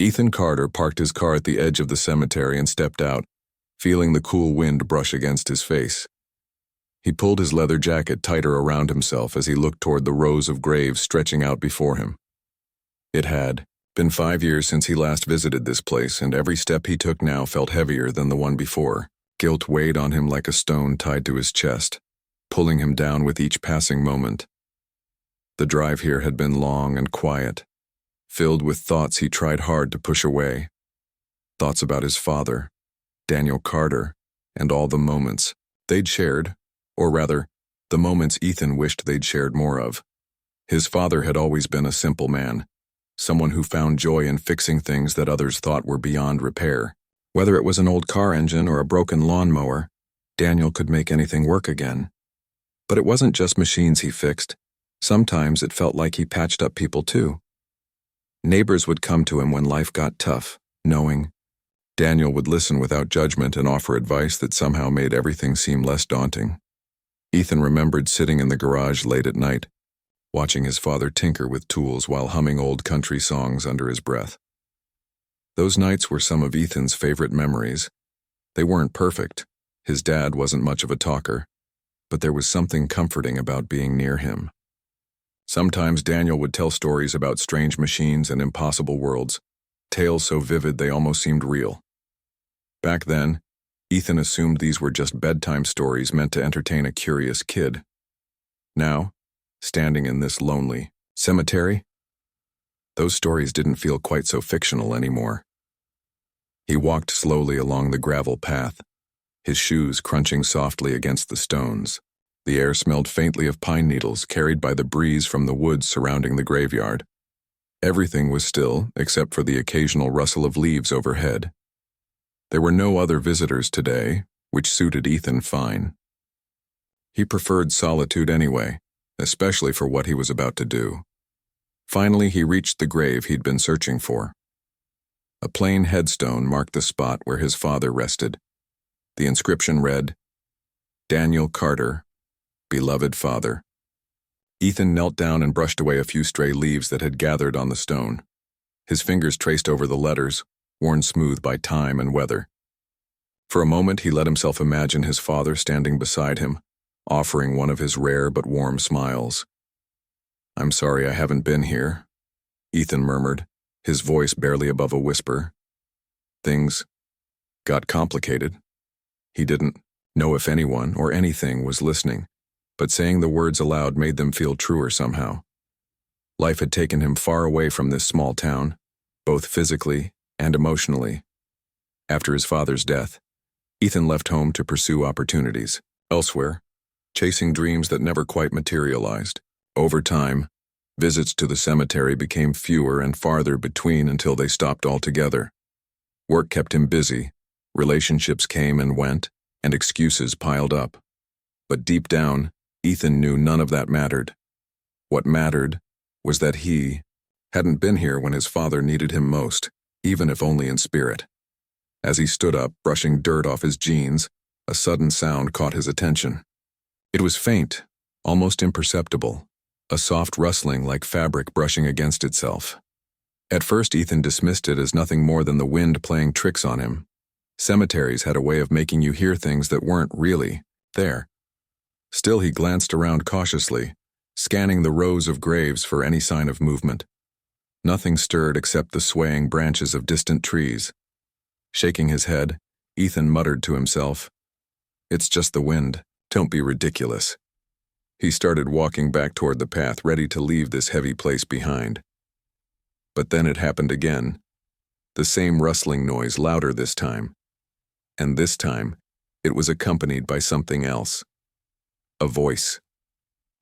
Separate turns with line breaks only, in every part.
Ethan Carter parked his car at the edge of the cemetery and stepped out, feeling the cool wind brush against his face. He pulled his leather jacket tighter around himself as he looked toward the rows of graves stretching out before him. It had been 5 years since he last visited this place, and every step he took now felt heavier than the one before. Guilt weighed on him like a stone tied to his chest, pulling him down with each passing moment. The drive here had been long and quiet, filled with thoughts he tried hard to push away. Thoughts about his father, Daniel Carter, and all the moments they'd shared, or rather, the moments Ethan wished they'd shared more of. His father had always been a simple man, someone who found joy in fixing things that others thought were beyond repair. Whether it was an old car engine or a broken lawnmower, Daniel could make anything work again. But it wasn't just machines he fixed. Sometimes it felt like he patched up people too. Neighbors would come to him when life got tough, knowing Daniel would listen without judgment and offer advice that somehow made everything seem less daunting. Ethan remembered sitting in the garage late at night, watching his father tinker with tools while humming old country songs under his breath. Those nights were some of Ethan's favorite memories. They weren't perfect. His dad wasn't much of a talker, but there was something comforting about being near him. Sometimes Daniel would tell stories about strange machines and impossible worlds, tales so vivid they almost seemed real. Back then, Ethan assumed these were just bedtime stories meant to entertain a curious kid. Now, standing in this lonely cemetery, those stories didn't feel quite so fictional anymore. He walked slowly along the gravel path, his shoes crunching softly against the stones. The air smelled faintly of pine needles carried by the breeze from the woods surrounding the graveyard. Everything was still, except for the occasional rustle of leaves overhead. There were no other visitors today, which suited Ethan fine. He preferred solitude anyway, especially for what he was about to do. Finally, he reached the grave he'd been searching for. A plain headstone marked the spot where his father rested. The inscription read, "Daniel Carter, beloved father." Ethan knelt down and brushed away a few stray leaves that had gathered on the stone. His fingers traced over the letters, worn smooth by time and weather. For a moment, he let himself imagine his father standing beside him, offering one of his rare but warm smiles. "I'm sorry I haven't been here," Ethan murmured, his voice barely above a whisper. Things got complicated. He didn't know if anyone or anything was listening, but saying the words aloud made them feel truer somehow. Life had taken him far away from this small town, both physically and emotionally. After his father's death, Ethan left home to pursue opportunities elsewhere, chasing dreams that never quite materialized. Over time, visits to the cemetery became fewer and farther between until they stopped altogether. Work kept him busy, relationships came and went, and excuses piled up. But deep down, Ethan knew none of that mattered. What mattered was that he hadn't been here when his father needed him most, even if only in spirit. As he stood up, brushing dirt off his jeans, a sudden sound caught his attention. It was faint, almost imperceptible, a soft rustling like fabric brushing against itself. At first, Ethan dismissed it as nothing more than the wind playing tricks on him. Cemeteries had a way of making you hear things that weren't really there. Still, he glanced around cautiously, scanning the rows of graves for any sign of movement. Nothing stirred except the swaying branches of distant trees. Shaking his head, Ethan muttered to himself, "It's just the wind. Don't be ridiculous." He started walking back toward the path, ready to leave this heavy place behind. But then it happened again. The same rustling noise, louder this time. And this time, it was accompanied by something else. A voice.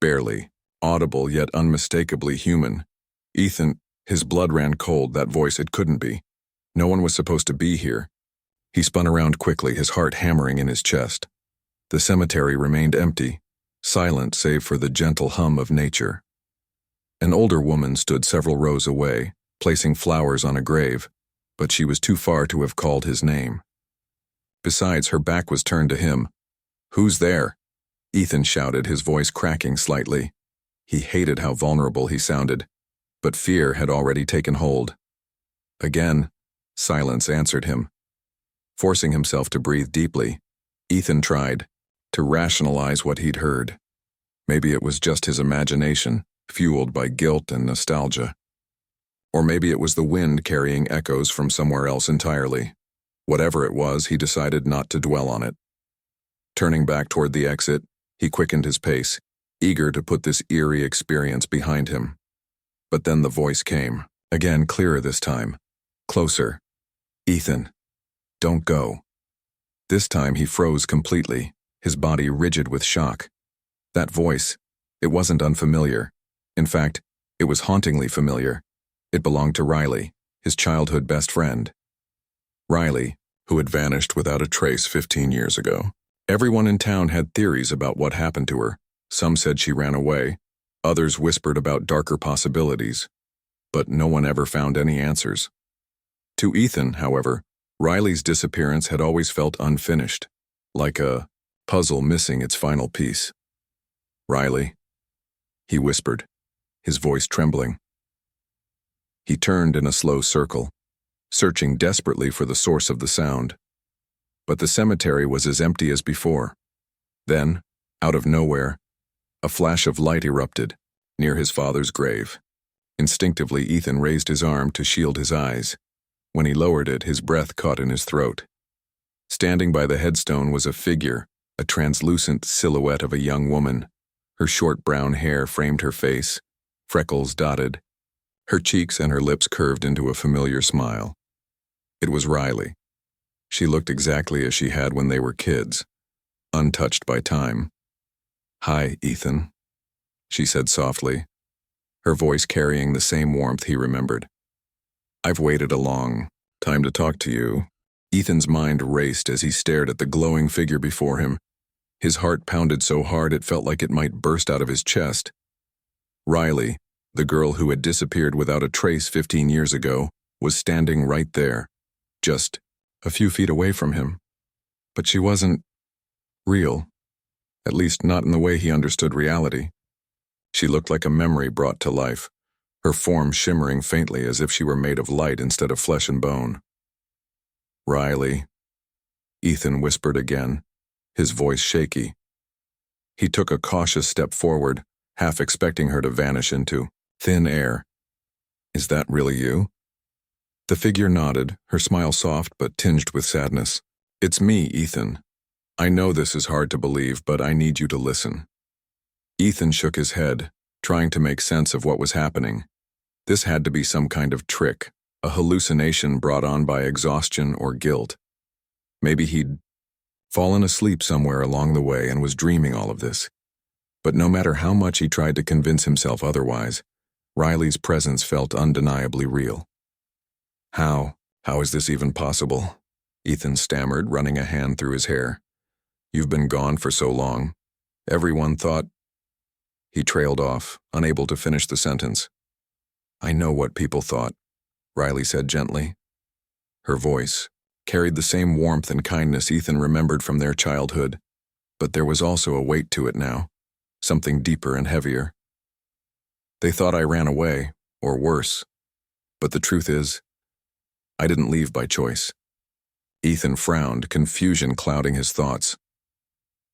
Barely audible, yet unmistakably human. Ethan, his blood ran cold. That voice, it couldn't be. No one was supposed to be here. He spun around quickly, his heart hammering in his chest. The cemetery remained empty, silent save for the gentle hum of nature. An older woman stood several rows away, placing flowers on a grave, but she was too far to have called his name. Besides, her back was turned to him. "Who's there?" Ethan shouted, his voice cracking slightly. He hated how vulnerable he sounded, but fear had already taken hold. Again, silence answered him. Forcing himself to breathe deeply, Ethan tried to rationalize what he'd heard. Maybe it was just his imagination, fueled by guilt and nostalgia. Or maybe it was the wind carrying echoes from somewhere else entirely. Whatever it was, he decided not to dwell on it. Turning back toward the exit, he quickened his pace, eager to put this eerie experience behind him. But then the voice came, again clearer this time. Closer. Ethan, don't go. This time he froze completely, his body rigid with shock. That voice, it wasn't unfamiliar. In fact, it was hauntingly familiar. It belonged to Riley, his childhood best friend. Riley, who had vanished without a trace 15 years ago. Everyone in town had theories about what happened to her. Some said she ran away. Others whispered about darker possibilities. But no one ever found any answers. To Ethan, however, Riley's disappearance had always felt unfinished, like a puzzle missing its final piece. Riley, he whispered, his voice trembling. He turned in a slow circle, searching desperately for the source of the sound. But the cemetery was as empty as before. Then, out of nowhere, a flash of light erupted, near his father's grave. Instinctively, Ethan raised his arm to shield his eyes. When he lowered it, his breath caught in his throat. Standing by the headstone was a figure, a translucent silhouette of a young woman. Her short brown hair framed her face, freckles dotted. Her cheeks and her lips curved into a familiar smile. It was Riley. She looked exactly as she had when they were kids, untouched by time. "Hi, Ethan," she said softly, her voice carrying the same warmth he remembered. "I've waited a long time to talk to you." Ethan's mind raced as he stared at the glowing figure before him. His heart pounded so hard it felt like it might burst out of his chest. Riley, the girl who had disappeared without a trace 15 years ago, was standing right there, just a few feet away from him. But she wasn't real, at least not in the way he understood reality. She looked like a memory brought to life, her form shimmering faintly as if she were made of light instead of flesh and bone. "Riley," Ethan whispered again, his voice shaky. He took a cautious step forward, half expecting her to vanish into thin air. "Is that really you?" The figure nodded, her smile soft but tinged with sadness. "It's me, Ethan. I know this is hard to believe, but I need you to listen." Ethan shook his head, trying to make sense of what was happening. This had to be some kind of trick, a hallucination brought on by exhaustion or guilt. Maybe he'd fallen asleep somewhere along the way and was dreaming all of this. But no matter how much he tried to convince himself otherwise, Riley's presence felt undeniably real. How is this even possible?" Ethan stammered, running a hand through his hair. "You've been gone for so long. Everyone thought—" He trailed off, unable to finish the sentence. "I know what people thought," Riley said gently. Her voice carried the same warmth and kindness Ethan remembered from their childhood, but there was also a weight to it now, something deeper and heavier. "They thought I ran away, or worse. But the truth is, I didn't leave by choice." Ethan frowned, confusion clouding his thoughts.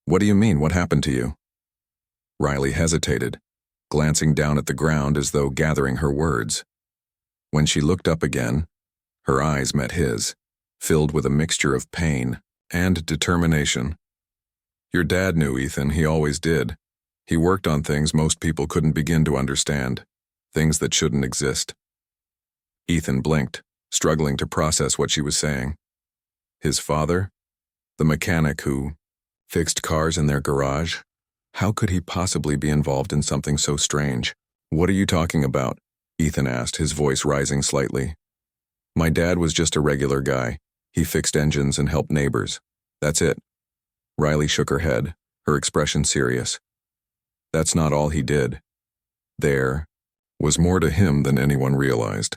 "What do you mean? What happened to you?" Riley hesitated, glancing down at the ground as though gathering her words. When she looked up again, her eyes met his, filled with a mixture of pain and determination. "Your dad knew, Ethan. He always did. He worked on things most people couldn't begin to understand, things that shouldn't exist." Ethan blinked, struggling to process what she was saying. His father? The mechanic who fixed cars in their garage? How could he possibly be involved in something so strange? "What are you talking about?" Ethan asked, his voice rising slightly. "My dad was just a regular guy. He fixed engines and helped neighbors. That's it." Riley shook her head, her expression serious. "That's not all he did. There was more to him than anyone realized.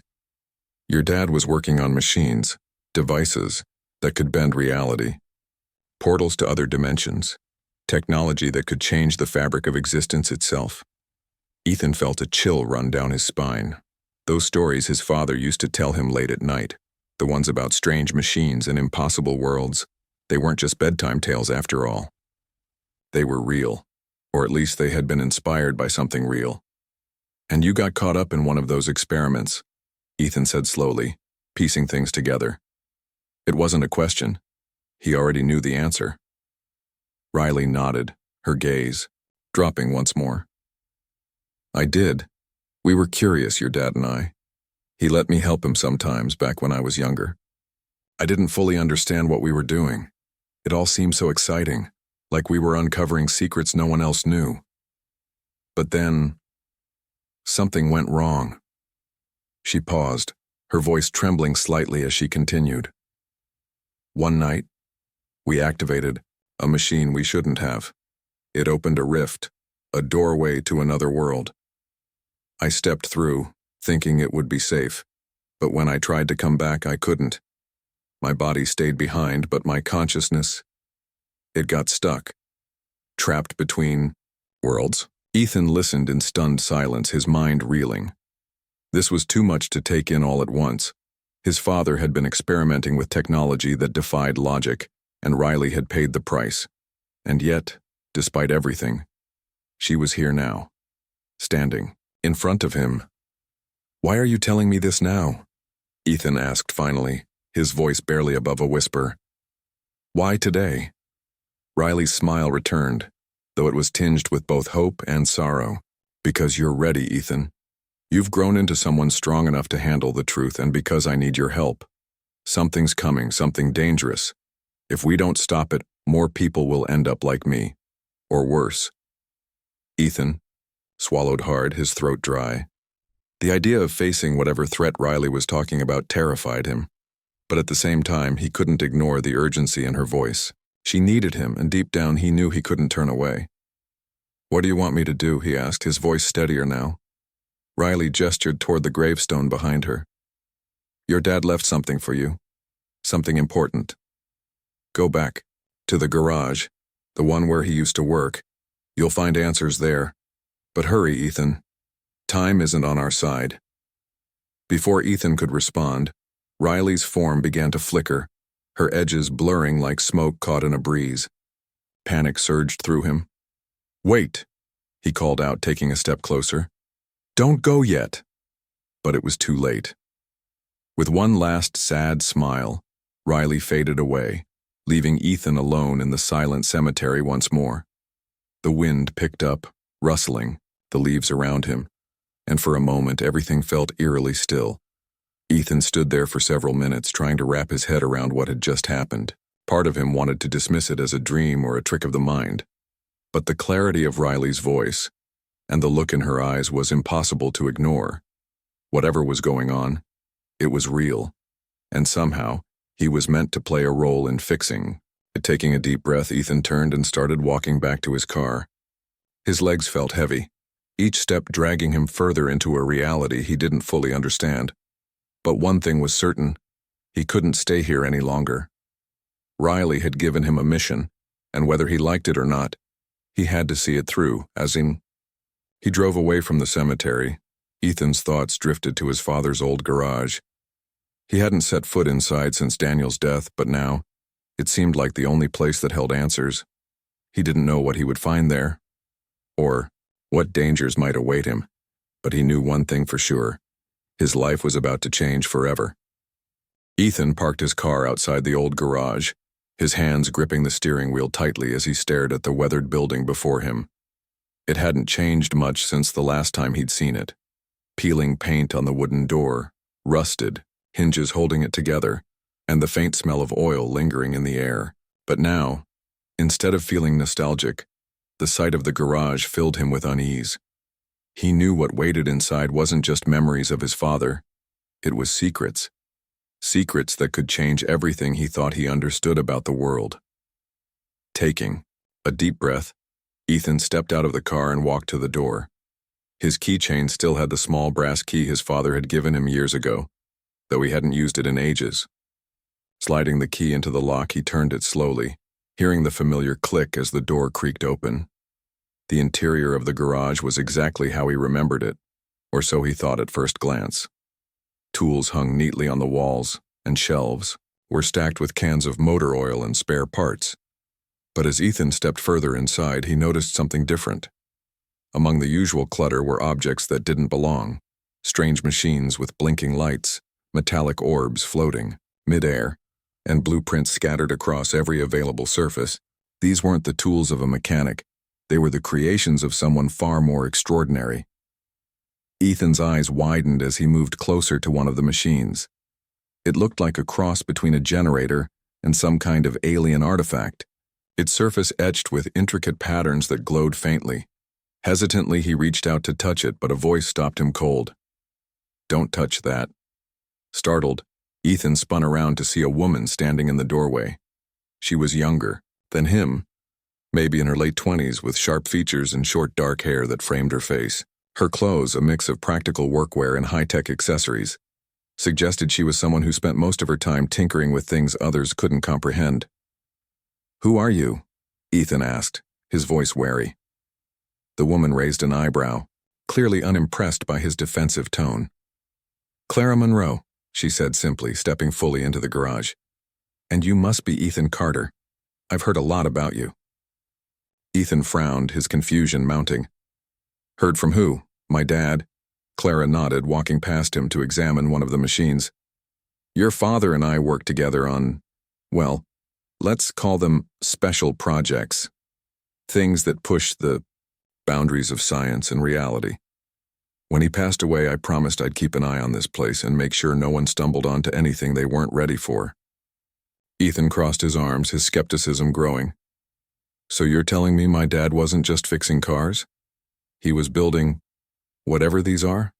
Your dad was working on machines, devices that could bend reality, portals to other dimensions, technology that could change the fabric of existence itself." Ethan felt a chill run down his spine. Those stories his father used to tell him late at night, the ones about strange machines and impossible worlds, they weren't just bedtime tales after all. They were real, or at least they had been inspired by something real. And you got caught up in one of those experiments, Ethan said slowly, piecing things together. It wasn't a question. He already knew the answer. Riley nodded, her gaze dropping once more. I did. We were curious, your dad and I. He let me help him sometimes back when I was younger. I didn't fully understand what we were doing. It all seemed so exciting, like we were uncovering secrets no one else knew. But then, something went wrong. She paused, her voice trembling slightly as she continued. One night, we activated a machine we shouldn't have. It opened a rift, a doorway to another world. I stepped through, thinking it would be safe, but when I tried to come back, I couldn't. My body stayed behind, but my consciousness, it got stuck, trapped between worlds. Ethan listened in stunned silence, his mind reeling. This was too much to take in all at once. His father had been experimenting with technology that defied logic, and Riley had paid the price. And yet, despite everything, she was here now, standing in front of him. Why are you telling me this now? Ethan asked finally, his voice barely above a whisper. Why today? Riley's smile returned, though it was tinged with both hope and sorrow. Because you're ready, Ethan. You've grown into someone strong enough to handle the truth, and because I need your help. Something's coming, something dangerous. If we don't stop it, more people will end up like me. Or worse. Ethan swallowed hard, his throat dry. The idea of facing whatever threat Riley was talking about terrified him, but at the same time, he couldn't ignore the urgency in her voice. She needed him, and deep down he knew he couldn't turn away. What do you want me to do? He asked, his voice steadier now. Riley gestured toward the gravestone behind her. Your dad left something for you. Something important. Go back to the garage, the one where he used to work. You'll find answers there. But hurry, Ethan. Time isn't on our side. Before Ethan could respond, Riley's form began to flicker, her edges blurring like smoke caught in a breeze. Panic surged through him. Wait, he called out, taking a step closer. Don't go yet. But it was too late. With one last sad smile, Riley faded away, leaving Ethan alone in the silent cemetery once more. The wind picked up, rustling, the leaves around him, and for a moment everything felt eerily still. Ethan stood there for several minutes, trying to wrap his head around what had just happened. Part of him wanted to dismiss it as a dream or a trick of the mind. But the clarity of Riley's voice and the look in her eyes was impossible to ignore. Whatever was going on, it was real, and somehow he was meant to play a role in fixing. Taking a deep breath, Ethan turned and started walking back to his car. His legs felt heavy, each step dragging him further into a reality he didn't fully understand. But one thing was certain, he couldn't stay here any longer. Riley had given him a mission, and whether he liked it or not, he had to see it through, as in... He drove away from the cemetery. Ethan's thoughts drifted to his father's old garage. He hadn't set foot inside since Daniel's death, but now, it seemed like the only place that held answers. He didn't know what he would find there, or what dangers might await him, but he knew one thing for sure. His life was about to change forever. Ethan parked his car outside the old garage, his hands gripping the steering wheel tightly as he stared at the weathered building before him. It hadn't changed much since the last time he'd seen it. Peeling paint on the wooden door, rusted, hinges holding it together, and the faint smell of oil lingering in the air. But now, instead of feeling nostalgic, the sight of the garage filled him with unease. He knew what waited inside wasn't just memories of his father. It was secrets. Secrets that could change everything he thought he understood about the world. Taking a deep breath, Ethan stepped out of the car and walked to the door. His keychain still had the small brass key his father had given him years ago, though he hadn't used it in ages. Sliding the key into the lock, he turned it slowly, hearing the familiar click as the door creaked open. The interior of the garage was exactly how he remembered it, or so he thought at first glance. Tools hung neatly on the walls, and shelves were stacked with cans of motor oil and spare parts. But as Ethan stepped further inside, he noticed something different. Among the usual clutter were objects that didn't belong, strange machines with blinking lights, metallic orbs floating mid-air, and blueprints scattered across every available surface. These weren't the tools of a mechanic. They were the creations of someone far more extraordinary. Ethan's eyes widened as he moved closer to one of the machines. It looked like a cross between a generator and some kind of alien artifact, its surface etched with intricate patterns that glowed faintly. Hesitantly, he reached out to touch it, but a voice stopped him cold. "Don't touch that." Startled, Ethan spun around to see a woman standing in the doorway. She was younger than him, maybe in her late 20s, with sharp features and short dark hair that framed her face. Her clothes, a mix of practical workwear and high-tech accessories, suggested she was someone who spent most of her time tinkering with things others couldn't comprehend. "Who are you?" Ethan asked, his voice wary. The woman raised an eyebrow, clearly unimpressed by his defensive tone. "Clara Monroe," she said simply, stepping fully into the garage. "And you must be Ethan Carter. I've heard a lot about you." Ethan frowned, his confusion mounting. "Heard from who? My dad?" Clara nodded, walking past him to examine one of the machines. "Your father and I worked together on, well, let's call them special projects. Things that push the boundaries of science and reality. When he passed away, I promised I'd keep an eye on this place and make sure no one stumbled onto anything they weren't ready for." Ethan crossed his arms, his skepticism growing. "So you're telling me my dad wasn't just fixing cars? He was building whatever these are?"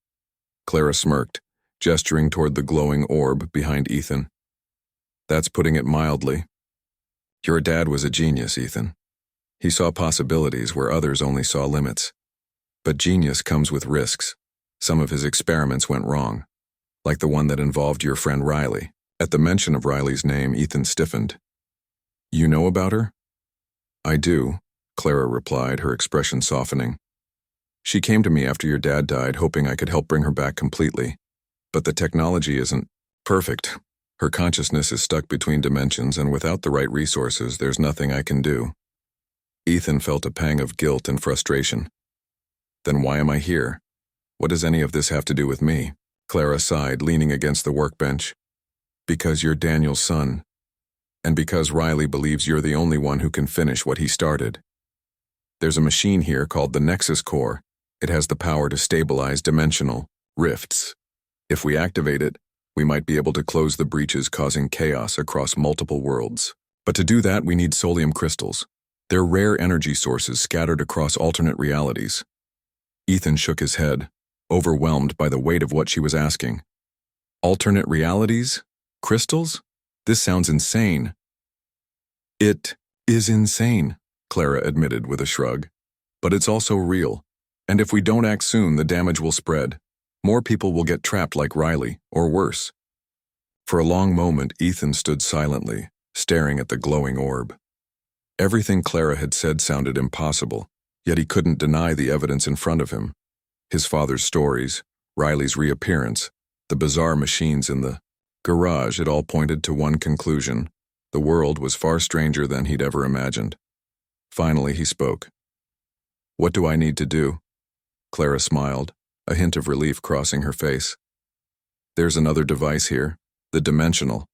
Clara smirked, gesturing toward the glowing orb behind Ethan. "That's putting it mildly. Your dad was a genius, Ethan. He saw possibilities where others only saw limits. But genius comes with risks. Some of his experiments went wrong, like the one that involved your friend Riley." At the mention of Riley's name, Ethan stiffened. "You know about her?" "I do," Clara replied, her expression softening. "She came to me after your dad died, hoping I could help bring her back completely. But the technology isn't perfect. Her consciousness is stuck between dimensions, and without the right resources, there's nothing I can do." Ethan felt a pang of guilt and frustration. "Then why am I here? What does any of this have to do with me?" Clara sighed, leaning against the workbench. "Because you're Daniel's son, and because Riley believes you're the only one who can finish what he started. There's a machine here called the Nexus Core. It has the power to stabilize dimensional rifts. If we activate it, we might be able to close the breaches causing chaos across multiple worlds. But to do that, we need solium crystals. They're rare energy sources scattered across alternate realities." Ethan shook his head, overwhelmed by the weight of what she was asking. "Alternate realities? Crystals? This sounds insane." "It is insane," Clara admitted with a shrug. "But it's also real. And if we don't act soon, the damage will spread. More people will get trapped like Riley, or worse." For a long moment, Ethan stood silently, staring at the glowing orb. Everything Clara had said sounded impossible, yet he couldn't deny the evidence in front of him. His father's stories, Riley's reappearance, the bizarre machines in the garage, it all pointed to one conclusion. The world was far stranger than he'd ever imagined. Finally, he spoke. "What do I need to do?" Clara smiled, a hint of relief crossing her face. "There's another device here, the dimensional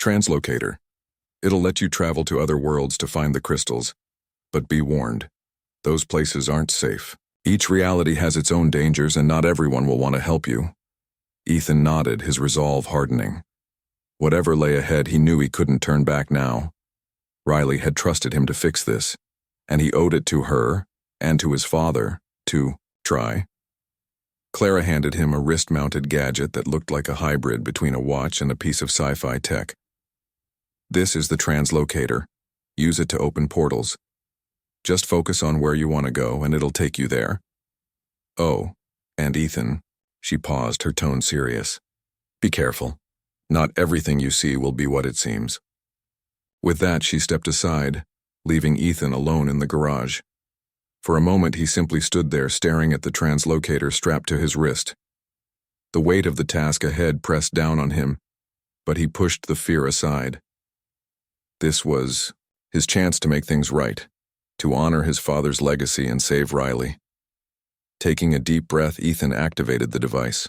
translocator. It'll let you travel to other worlds to find the crystals. But be warned, those places aren't safe. Each reality has its own dangers, and not everyone will want to help you." Ethan nodded, his resolve hardening. Whatever lay ahead, he knew he couldn't turn back now. Riley had trusted him to fix this, and he owed it to her and to his father to try. Clara handed him a wrist-mounted gadget that looked like a hybrid between a watch and a piece of sci-fi tech. "This is the translocator. Use it to open portals. Just focus on where you want to go, and it'll take you there. Oh, and Ethan," she paused, her tone serious. "Be careful. Not everything you see will be what it seems." With that, she stepped aside, leaving Ethan alone in the garage. For a moment, he simply stood there staring at the translocator strapped to his wrist. The weight of the task ahead pressed down on him, but he pushed the fear aside. This was his chance to make things right, to honor his father's legacy and save Riley. Taking a deep breath, Ethan activated the device.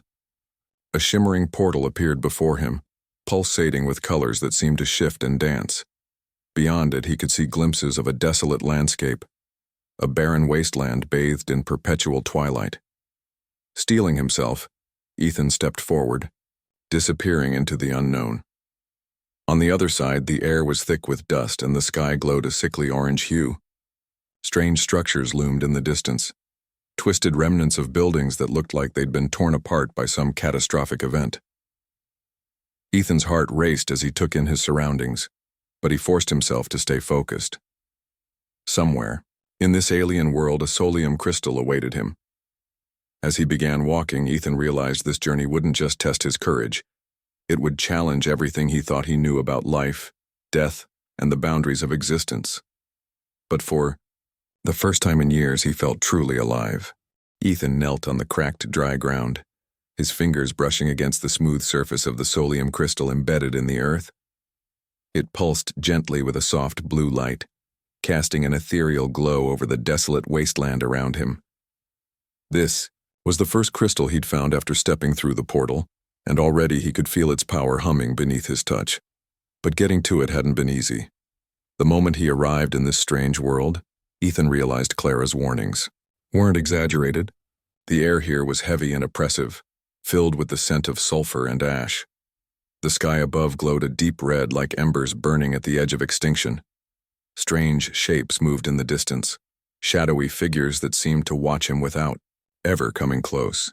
A shimmering portal appeared before him, pulsating with colors that seemed to shift and dance. Beyond it, he could see glimpses of a desolate landscape, a barren wasteland bathed in perpetual twilight. Steeling himself, Ethan stepped forward, disappearing into the unknown. On the other side, the air was thick with dust and the sky glowed a sickly orange hue. Strange structures loomed in the distance, twisted remnants of buildings that looked like they'd been torn apart by some catastrophic event. Ethan's heart raced as he took in his surroundings, but he forced himself to stay focused. Somewhere, in this alien world, a solium crystal awaited him. As he began walking, Ethan realized this journey wouldn't just test his courage. It would challenge everything he thought he knew about life, death, and the boundaries of existence. But for the first time in years, he felt truly alive. Ethan knelt on the cracked, dry ground, his fingers brushing against the smooth surface of the solium crystal embedded in the earth. It pulsed gently with a soft blue light, casting an ethereal glow over the desolate wasteland around him. This was the first crystal he'd found after stepping through the portal, and already he could feel its power humming beneath his touch. But getting to it hadn't been easy. The moment he arrived in this strange world, Ethan realized Clara's warnings weren't exaggerated. The air here was heavy and oppressive, filled with the scent of sulfur and ash. The sky above glowed a deep red like embers burning at the edge of extinction. Strange shapes moved in the distance, shadowy figures that seemed to watch him without ever coming close.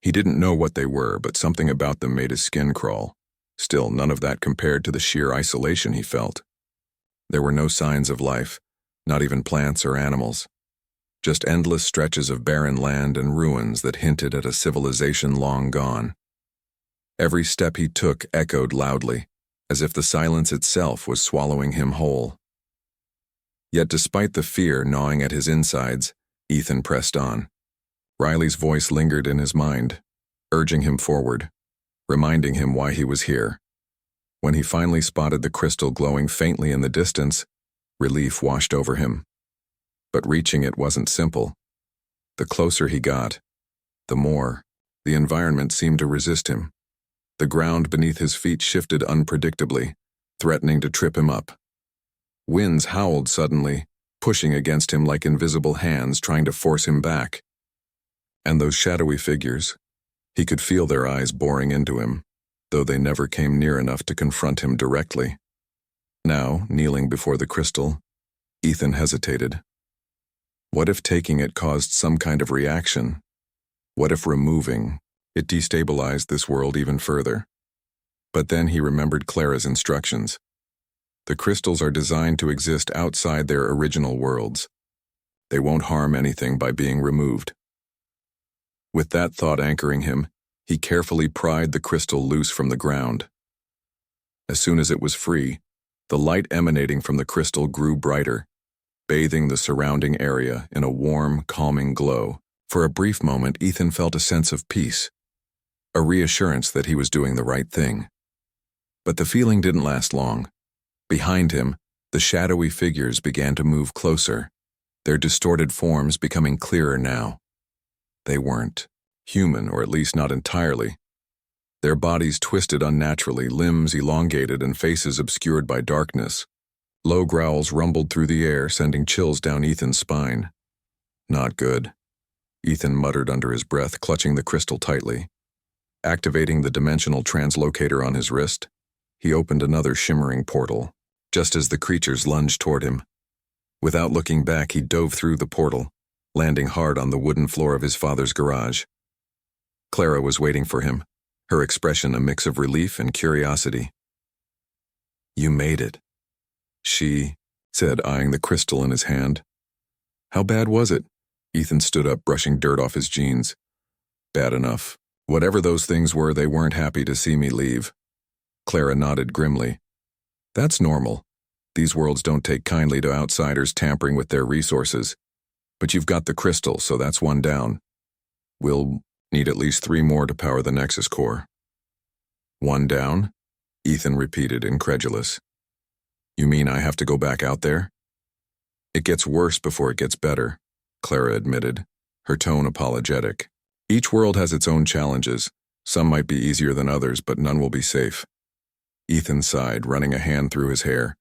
He didn't know what they were, but something about them made his skin crawl. Still, none of that compared to the sheer isolation he felt. There were no signs of life, not even plants or animals. Just endless stretches of barren land and ruins that hinted at a civilization long gone. Every step he took echoed loudly, as if the silence itself was swallowing him whole. Yet despite the fear gnawing at his insides, Ethan pressed on. Riley's voice lingered in his mind, urging him forward, reminding him why he was here. When he finally spotted the crystal glowing faintly in the distance, relief washed over him. But reaching it wasn't simple. The closer he got, the more the environment seemed to resist him. The ground beneath his feet shifted unpredictably, threatening to trip him up. Winds howled suddenly, pushing against him like invisible hands trying to force him back. And those shadowy figures, he could feel their eyes boring into him, though they never came near enough to confront him directly. Now, kneeling before the crystal, Ethan hesitated. What if taking it caused some kind of reaction? What if removing it destabilized this world even further? But then he remembered Clara's instructions. The crystals are designed to exist outside their original worlds. They won't harm anything by being removed. With that thought anchoring him, he carefully pried the crystal loose from the ground. As soon as it was free, the light emanating from the crystal grew brighter, bathing the surrounding area in a warm, calming glow. For a brief moment, Ethan felt a sense of peace, a reassurance that he was doing the right thing. But the feeling didn't last long. Behind him, the shadowy figures began to move closer, their distorted forms becoming clearer now. They weren't human, or at least not entirely. Their bodies twisted unnaturally, limbs elongated and faces obscured by darkness. Low growls rumbled through the air, sending chills down Ethan's spine. Not good, Ethan muttered under his breath, clutching the crystal tightly. Activating the dimensional translocator on his wrist, he opened another shimmering portal, just as the creatures lunged toward him. Without looking back, he dove through the portal, landing hard on the wooden floor of his father's garage. Clara was waiting for him, her expression a mix of relief and curiosity. "You made it," she said, eyeing the crystal in his hand. "How bad was it?" Ethan stood up, brushing dirt off his jeans. "Bad enough. Whatever those things were, they weren't happy to see me leave." Clara nodded grimly. "That's normal. These worlds don't take kindly to outsiders tampering with their resources. But you've got the crystal, so that's one down. We'll Need at least 3 more to power the Nexus core. 1 down? Ethan repeated, incredulous. You mean I have to go back out there? It gets worse before it gets better, Clara admitted, her tone apologetic. Each world has its own challenges. Some might be easier than others, but none will be safe. Ethan sighed, running a hand through his hair.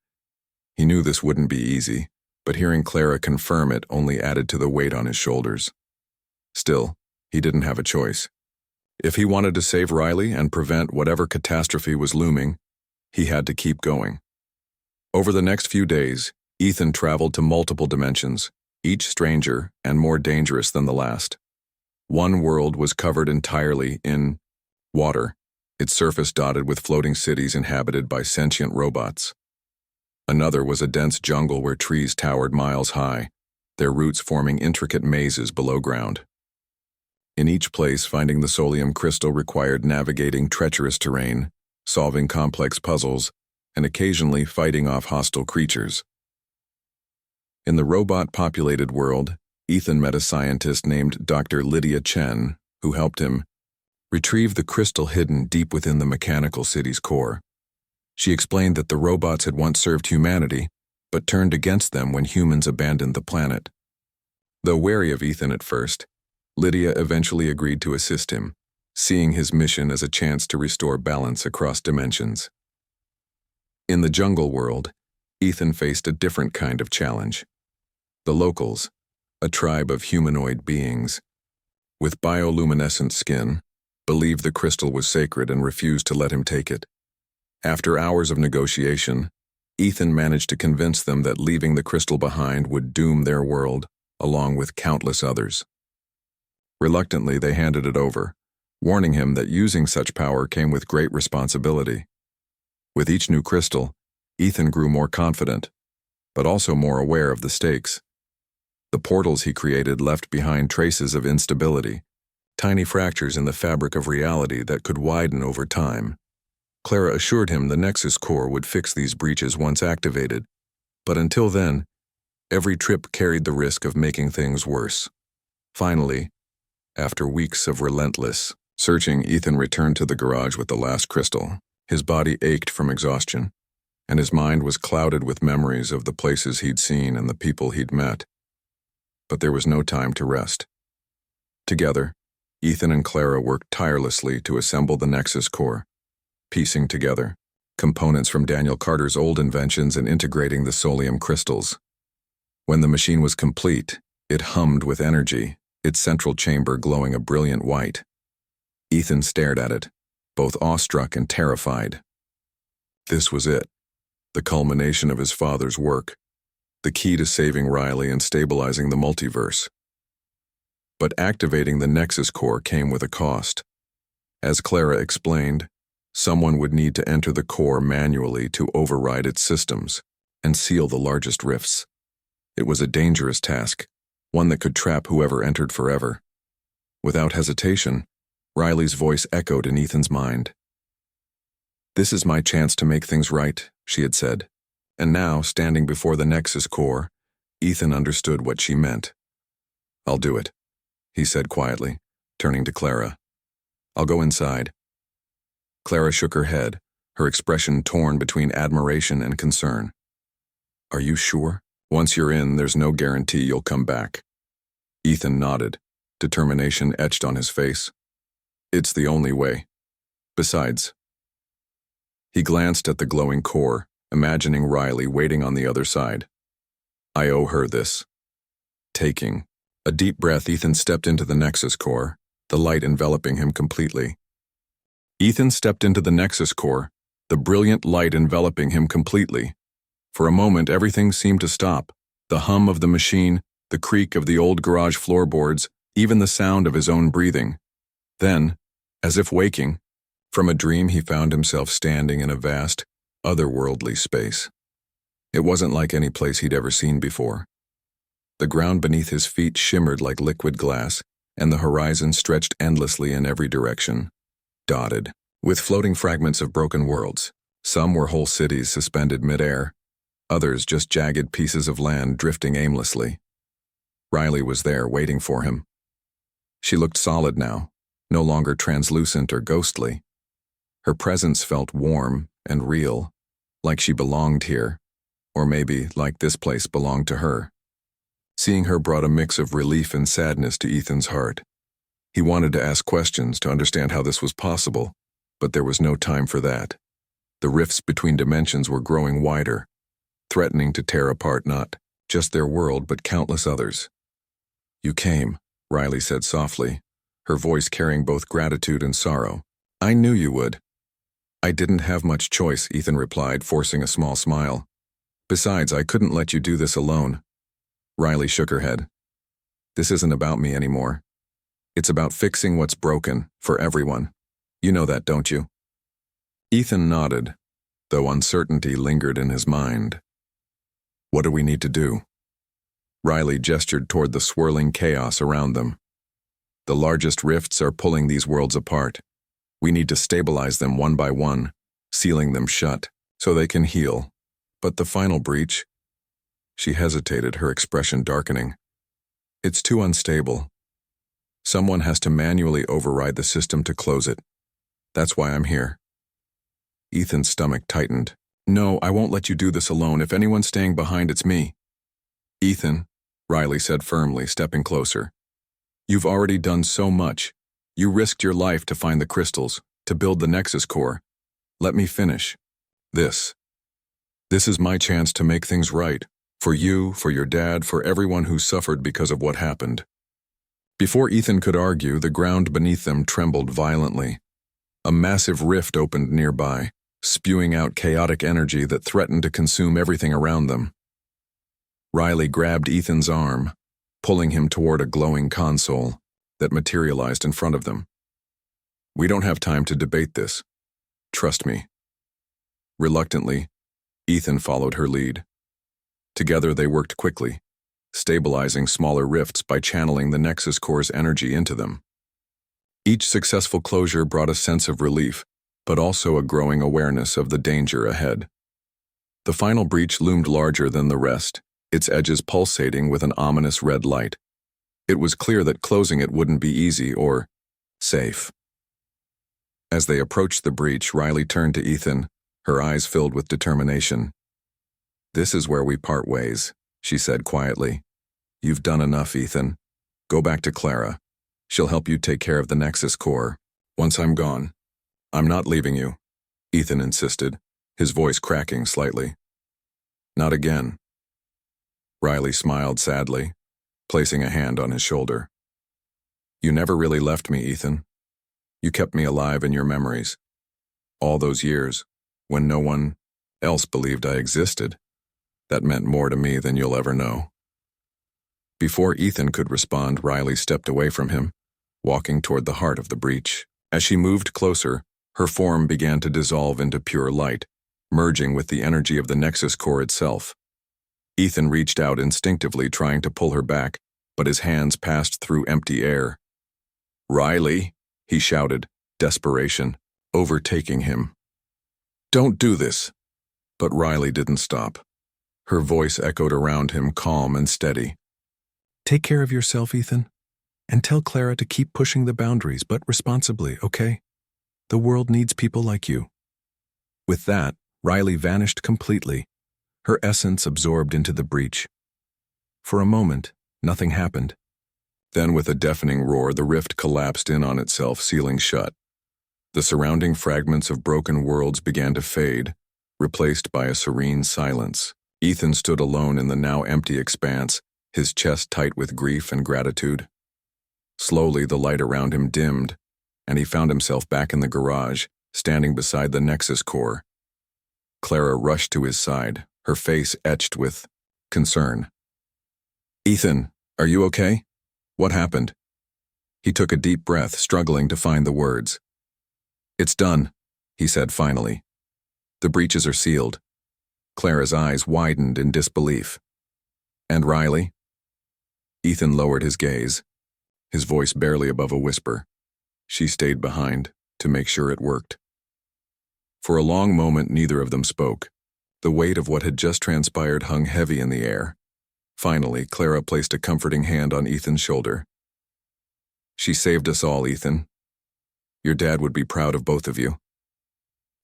He knew this wouldn't be easy, but hearing Clara confirm it only added to the weight on his shoulders. Still, he didn't have a choice. If he wanted to save Riley and prevent whatever catastrophe was looming, he had to keep going. Over the next few days, Ethan traveled to multiple dimensions, each stranger and more dangerous than the last. One world was covered entirely in water, its surface dotted with floating cities inhabited by sentient robots. Another was a dense jungle where trees towered miles high, their roots forming intricate mazes below ground. In each place, finding the Solium crystal required navigating treacherous terrain, solving complex puzzles, and occasionally fighting off hostile creatures. In the robot-populated world, Ethan met a scientist named Dr. Lydia Chen, who helped him retrieve the crystal hidden deep within the mechanical city's core. She explained that the robots had once served humanity, but turned against them when humans abandoned the planet. Though wary of Ethan at first, Lydia eventually agreed to assist him, seeing his mission as a chance to restore balance across dimensions. In the jungle world, Ethan faced a different kind of challenge. The locals, a tribe of humanoid beings, with bioluminescent skin, believed the crystal was sacred and refused to let him take it. After hours of negotiation, Ethan managed to convince them that leaving the crystal behind would doom their world, along with countless others. Reluctantly, they handed it over, warning him that using such power came with great responsibility. With each new crystal, Ethan grew more confident, but also more aware of the stakes. The portals he created left behind traces of instability, tiny fractures in the fabric of reality that could widen over time. Clara assured him the Nexus core would fix these breaches once activated, but until then, every trip carried the risk of making things worse. Finally, after weeks of relentless searching, Ethan returned to the garage with the last crystal. His body ached from exhaustion, and his mind was clouded with memories of the places he'd seen and the people he'd met. But there was no time to rest. Together, Ethan and Clara worked tirelessly to assemble the Nexus core, piecing together components from Daniel Carter's old inventions and integrating the Solium crystals. When the machine was complete, it hummed with energy, its central chamber glowing a brilliant white. Ethan stared at it, both awestruck and terrified. This was it, the culmination of his father's work, the key to saving Riley and stabilizing the multiverse. But activating the Nexus core came with a cost. As Clara explained, someone would need to enter the core manually to override its systems and seal the largest rifts. It was a dangerous task, one that could trap whoever entered forever. Without hesitation, Riley's voice echoed in Ethan's mind. "This is my chance to make things right," she had said. And now, standing before the Nexus core, Ethan understood what she meant. "I'll do it," he said quietly, turning to Clara. "I'll go inside." Clara shook her head, her expression torn between admiration and concern. "Are you sure? Once you're in, there's no guarantee you'll come back." Ethan nodded, determination etched on his face. "It's the only way. Besides..." He glanced at the glowing core, imagining Riley waiting on the other side. "I owe her this." Taking a deep breath, Ethan stepped into the Nexus core, the light enveloping him completely. Ethan stepped into the Nexus core, the brilliant light enveloping him completely. For a moment, everything seemed to stop. The hum of the machine, the creak of the old garage floorboards, even the sound of his own breathing. Then, as if waking from a dream, he found himself standing in a vast, otherworldly space. It wasn't like any place he'd ever seen before. The ground beneath his feet shimmered like liquid glass, and the horizon stretched endlessly in every direction, dotted with floating fragments of broken worlds. Some were whole cities suspended midair, others just jagged pieces of land drifting aimlessly. Riley was there, waiting for him. She looked solid now, no longer translucent or ghostly. Her presence felt warm and real, like she belonged here, or maybe like this place belonged to her. Seeing her brought a mix of relief and sadness to Ethan's heart. He wanted to ask questions to understand how this was possible, but there was no time for that. The rifts between dimensions were growing wider, threatening to tear apart not just their world but countless others. "You came," Riley said softly, her voice carrying both gratitude and sorrow. "I knew you would." "I didn't have much choice," Ethan replied, forcing a small smile. "Besides, I couldn't let you do this alone." Riley shook her head. "This isn't about me anymore. It's about fixing what's broken, for everyone. You know that, don't you?" Ethan nodded, though uncertainty lingered in his mind. "What do we need to do?" Riley gestured toward the swirling chaos around them. "The largest rifts are pulling these worlds apart. We need to stabilize them one by one, sealing them shut, so they can heal. But the final breach..." She hesitated, her expression darkening. "It's too unstable. Someone has to manually override the system to close it. That's why I'm here." Ethan's stomach tightened. "No, I won't let you do this alone. If anyone's staying behind, it's me." "Ethan," Riley said firmly, stepping closer. "You've already done so much. You risked your life to find the crystals, to build the Nexus core. Let me finish. This is my chance to make things right. For you, for your dad, for everyone who suffered because of what happened." Before Ethan could argue, the ground beneath them trembled violently. A massive rift opened nearby, spewing out chaotic energy that threatened to consume everything around them. Riley grabbed Ethan's arm, pulling him toward a glowing console that materialized in front of them. "We don't have time to debate this. Trust me." Reluctantly, Ethan followed her lead. Together they worked quickly, stabilizing smaller rifts by channeling the Nexus core's energy into them. Each successful closure brought a sense of relief, but also a growing awareness of the danger ahead. The final breach loomed larger than the rest, its edges pulsating with an ominous red light. It was clear that closing it wouldn't be easy or safe. As they approached the breach, Riley turned to Ethan, her eyes filled with determination. "This is where we part ways," she said quietly. "You've done enough, Ethan. Go back to Clara. She'll help you take care of the Nexus core. Once I'm gone." "I'm not leaving you," Ethan insisted, his voice cracking slightly. "Not again." Riley smiled sadly, placing a hand on his shoulder. "You never really left me, Ethan. You kept me alive in your memories. All those years, when no one else believed I existed, that meant more to me than you'll ever know." Before Ethan could respond, Riley stepped away from him, walking toward the heart of the breach. As she moved closer, her form began to dissolve into pure light, merging with the energy of the Nexus core itself. Ethan reached out instinctively, trying to pull her back, but his hands passed through empty air. "Riley," he shouted, desperation overtaking him. "Don't do this." But Riley didn't stop. Her voice echoed around him, calm and steady. "Take care of yourself, Ethan, and tell Clara to keep pushing the boundaries, but responsibly, okay? The world needs people like you." With that, Riley vanished completely, her essence absorbed into the breach. For a moment, nothing happened. Then, with a deafening roar, the rift collapsed in on itself, sealing shut. The surrounding fragments of broken worlds began to fade, replaced by a serene silence. Ethan stood alone in the now empty expanse, his chest tight with grief and gratitude. Slowly, the light around him dimmed, and he found himself back in the garage, standing beside the Nexus core. Clara rushed to his side, her face etched with concern. "Ethan, are you okay? What happened?" He took a deep breath, struggling to find the words. "It's done," he said finally. "The breaches are sealed." Clara's eyes widened in disbelief. "And Riley?" Ethan lowered his gaze, his voice barely above a whisper. "She stayed behind to make sure it worked." For a long moment, neither of them spoke. The weight of what had just transpired hung heavy in the air. Finally, Clara placed a comforting hand on Ethan's shoulder. "She saved us all, Ethan. Your dad would be proud of both of you."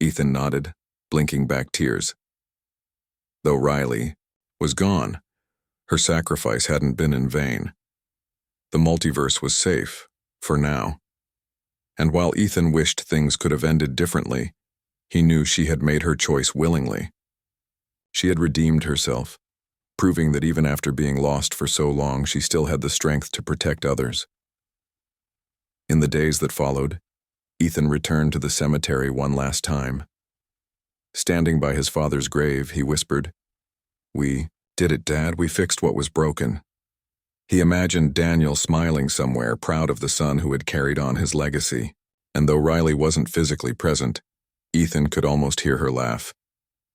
Ethan nodded, blinking back tears. Though Riley was gone, her sacrifice hadn't been in vain. The multiverse was safe, for now. And while Ethan wished things could have ended differently, he knew she had made her choice willingly. She had redeemed herself, proving that even after being lost for so long, she still had the strength to protect others. In the days that followed, Ethan returned to the cemetery one last time. Standing by his father's grave, he whispered, "We did it, Dad. We fixed what was broken." He imagined Daniel smiling somewhere, proud of the son who had carried on his legacy. And though Riley wasn't physically present, Ethan could almost hear her laugh,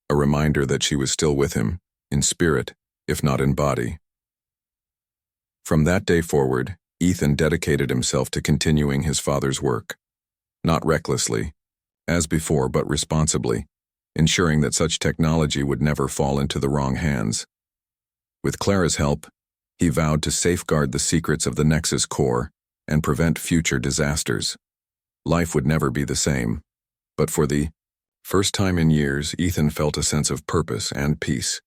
a reminder that she was still with him, in spirit, if not in body. From that day forward, Ethan dedicated himself to continuing his father's work. Not recklessly, as before, but responsibly, ensuring that such technology would never fall into the wrong hands. With Clara's help, he vowed to safeguard the secrets of the Nexus core and prevent future disasters. Life would never be the same, but for the first time in years, Ethan felt a sense of purpose and peace.